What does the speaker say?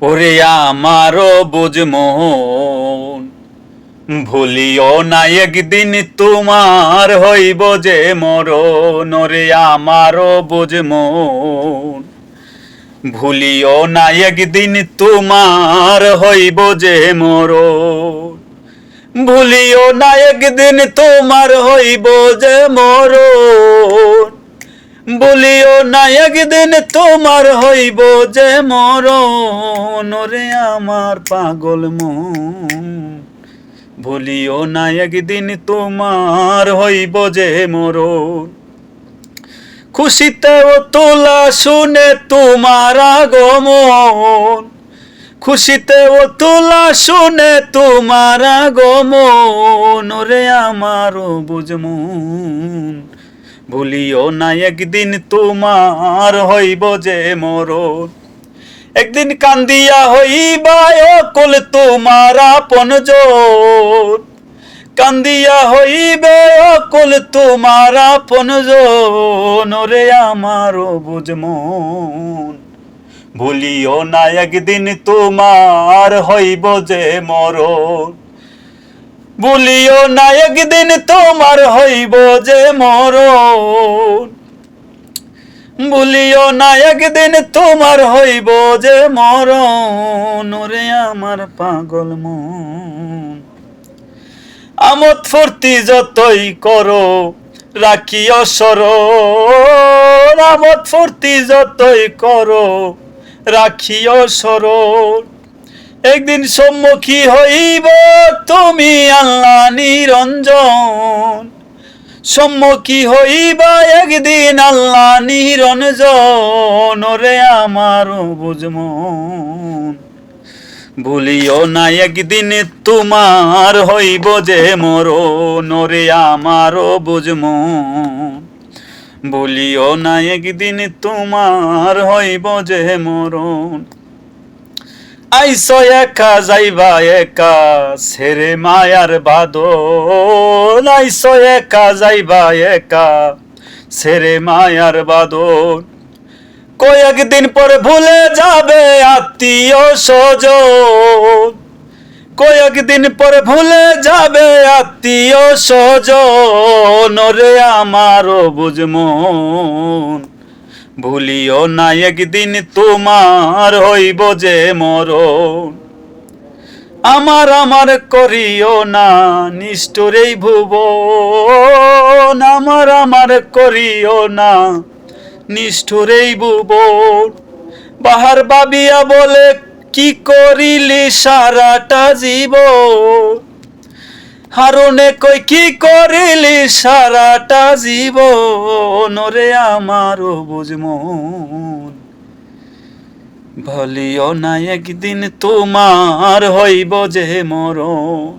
ওরে আমারও বুঝ মন, ভুলিও না একদিন তোমার হইব যে মরণ। ওরে আমারও বুঝ মন, ভুলিও না একদিন তোমার হইব যে মরণ। ভুলিও না একদিন তোমার হইব যে মরণ। বলিও না একদিন তোমার হইব যে মরণ। ওরে আমার পাগল মন, ভুলিও না একদিন তোমার হইব যে মরণ। খুশিতে ও তোলা শুনে তোমার আগমন, খুশিতে ও তোলা শুনে তোমার আগমন। ওরে আমারও বুঝ মন, ভুলিও না একদিন তোমার হইব যে মরণ। একদিন কান্দিয়া হইবা অকুল তোমার আপনজন, কান্দিয়া হইবে অকুল তোমার আপনজন। ওরে আমারও বুঝ মন, ভুলিও না একদিন তোমার হইব যে মরণ। ভুলিও না একদিন তোমার হইব যে মরণ। ভুলিও না একদিন তোমার হইব যে মরণ। ওরে আমার পাগল মন, আমোদ ফুর্তি যতই করো রাখিও স্মরণ। আমোদ ফুর্তি যতই করো রাখিও স্মরণ। একদিন সম্মুখী হইব তুমি আল্লাহ নিরঞ্জন, সম্মুখী হইবা একদিন আল্লাহ নিরঞ্জন। ওরে আমারও বুঝ মন, ভুলিও না একদিন তোমার হইব যে মরণ। ওরে আমারও বুঝ মন, ভুলিও না একদিন তোমার হইব যে মরণ। আইসো একা যাইবা একা ছেড়ে মায়ার বাদন। আইসো একা যাইবা একা ছেড়ে মায়ার বাদন। কয়েকদিন পর ভুলে যাবে আত্মীয় স্বজন, কয়েকদিন পর ভুলে যাবে আত্মীয় স্বজন। ওরে আমারও বুঝ মন, ভুলিও না একদিন তোমার হইব যে মরণ। আমার আমার করিও না নিষ্ঠুর এই ভুবন, আমার আমার করিও না নিষ্ঠুর এই ভুবন। বাহার ভাবিয়া বলে কি করিলি সারাটা জীবন, হারনে কই কি করিলি সারাটা জীবন। ওরে আমারও বুঝ মন, ভুলিও না একদিন তোমার হইব যে মরণ।